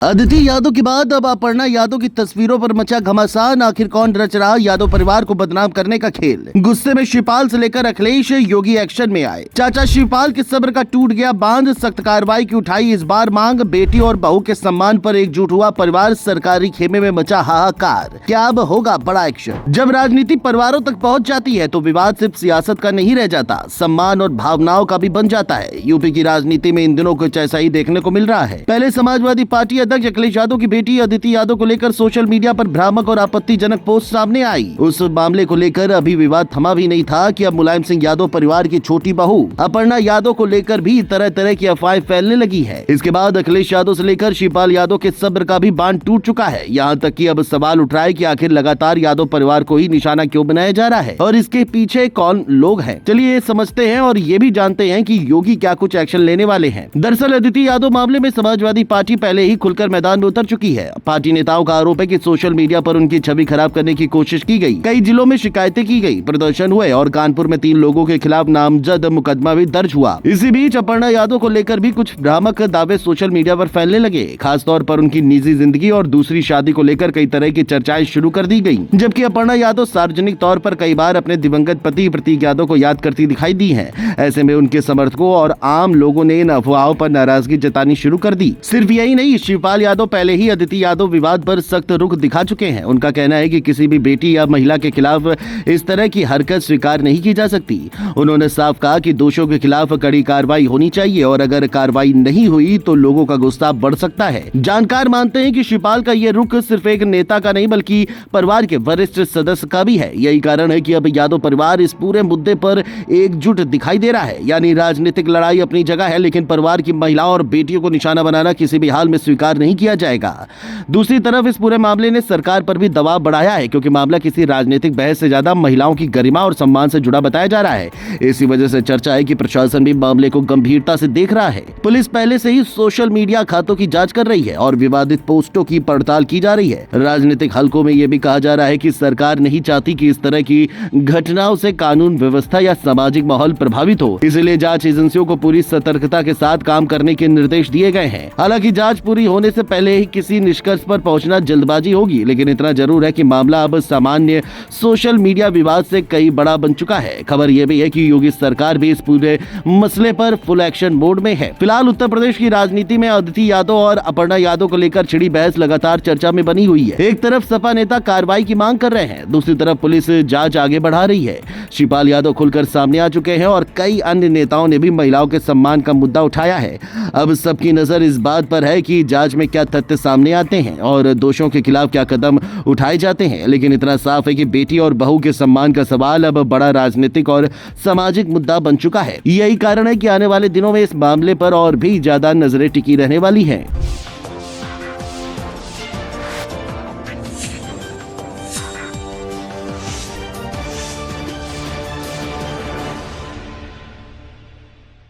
अदिति यादव के बाद अब अपर्णा यादव की तस्वीरों पर मचा घमासान। आखिर कौन रच रहा यादव परिवार को बदनाम करने का खेल। गुस्से में शिवपाल से लेकर अखिलेश योगी एक्शन में आए। चाचा शिवपाल के सब्र का टूट गया बांध। सख्त कार्रवाई की उठाई इस बार मांग। बेटी और बहू के सम्मान पर एकजुट हुआ परिवार। सरकारी खेमे में मचा हाहाकार। क्या अब होगा बड़ा एक्शन? जब राजनीति परिवारों तक पहुँच जाती है तो विवाद सिर्फ सियासत का नहीं रह जाता, सम्मान और भावनाओं का भी बन जाता है। यूपी की राजनीति में इन दिनों कुछ ऐसा ही देखने को मिल रहा है। पहले समाजवादी पार्टी अध्यक्ष अखिलेश यादव की बेटी अदिति यादव को लेकर सोशल मीडिया पर भ्रामक और आपत्तिजनक पोस्ट सामने आई। उस मामले को लेकर अभी विवाद थमा भी नहीं था कि अब मुलायम सिंह यादव परिवार की छोटी बहू अपर्णा यादव को लेकर भी तरह तरह की अफवाहें फैलने लगी है। इसके बाद अखिलेश यादव से लेकर शिवपाल यादव के सब्र का भी बांध टूट चुका है। यहाँ तक कि अब सवाल उठ रहा है कि आखिर लगातार यादव परिवार को ही निशाना क्यों बनाया जा रहा है और इसके पीछे कौन लोग हैं। चलिए समझते हैं और ये भी जानते हैं कि योगी क्या कुछ एक्शन लेने वाले हैं। दरअसल अदिति यादव मामले में समाजवादी पार्टी पहले ही खुलकर मैदान में उतर चुकी है। पार्टी नेताओं का आरोप है कि सोशल मीडिया पर उनकी छवि खराब करने की कोशिश की गई। कई जिलों में शिकायतें की गई, प्रदर्शन हुए और कानपुर में 3 लोगों के खिलाफ नामजद मुकदमा भी दर्ज हुआ। इसी बीच अपर्णा यादव को लेकर भी कुछ भ्रामक दावे सोशल मीडिया पर फैलने लगे। खासतौर पर उनकी निजी जिंदगी और दूसरी शादी को लेकर कई तरह की चर्चाएं शुरू कर दी गई। जबकि अपर्णा यादव सार्वजनिक तौर पर कई बार अपने दिवंगत पति प्रतीक यादव को याद करती दिखाई दी है। ऐसे में उनके समर्थकों और आम लोगों ने इन अफवाहों पर नाराजगी जतानी शुरू कर दी। सिर्फ यही नहीं, शिवपाल यादव पहले ही अदिति यादव विवाद पर सख्त रुख दिखा चुके हैं। उनका कहना है कि किसी भी बेटी या महिला के खिलाफ इस तरह की हरकत स्वीकार नहीं की जा सकती। उन्होंने साफ कहा कि दोषियों के खिलाफ कड़ी कार्रवाई होनी चाहिए और अगर कार्रवाई नहीं हुई तो लोगों का गुस्सा बढ़ सकता है। जानकार मानते हैं कि शिवपाल का ये रुख सिर्फ एक नेता का नहीं बल्कि परिवार के वरिष्ठ सदस्य का भी है। यही कारण है कि अब यादव परिवार इस पूरे मुद्दे पर एकजुट दिखाई दे रहा है। यानी राजनीतिक लड़ाई अपनी जगह है, लेकिन परिवार की महिलाओं और बेटियों को निशाना बनाना किसी भी हाल में स्वीकार नहीं किया जाएगा। दूसरी तरफ इस पूरे मामले ने सरकार पर भी दबाव बढ़ाया है, क्योंकि मामला किसी राजनीतिक बहस से ज्यादा महिलाओं की गरिमा और सम्मान से जुड़ा बताया जा रहा है। इसी वजह से चर्चा है कि प्रशासन भी मामले को गंभीरता से देख रहा है। पुलिस पहले से ही सोशल मीडिया खातों की जांच कर रही है और विवादित पोस्टों की पड़ताल की जा रही है। राजनीतिक हलकों में यह भी कहा जा रहा है कि सरकार नहीं चाहती कि इस तरह की घटनाओं से कानून व्यवस्था या सामाजिक माहौल प्रभावित हो, इसलिए जांच एजेंसियों को पूरी सतर्कता के साथ काम करने के निर्देश दिए गए हैं। हालांकि जांच पूरी होने से पहले ही किसी निष्कर्ष पर पहुंचना जल्दबाजी होगी, लेकिन इतना जरूर है कि मामला अब सामान्य सोशल मीडिया विवाद से कई बड़ा बन चुका है। खबर यह भी है कि योगी सरकार भी इस पूरे मसले पर फुल एक्शन मोड में है। फिलहाल उत्तर प्रदेश की राजनीति में अदिति यादव और अपर्णा यादव को लेकर छिड़ी बहस लगातार चर्चा में बनी हुई है। एक तरफ सपा नेता कार्रवाई की मांग कर रहे हैं, दूसरी तरफ पुलिस जांच आगे बढ़ा रही है। शिवपाल यादव खुलकर सामने आ चुके हैं और कई अन्य नेताओं ने भी महिलाओं के सम्मान का मुद्दा उठाया है। अब सबकी नजर इस बात पर है कि जांच में क्या तथ्य सामने आते हैं और दोषियों के खिलाफ क्या कदम उठाए जाते हैं। लेकिन इतना साफ है कि बेटी और बहू के सम्मान का सवाल अब बड़ा राजनीतिक और सामाजिक मुद्दा बन चुका है। यही कारण है कि आने वाले दिनों में इस मामले पर और भी ज्यादा नजरें टिकी रहने वाली हैं।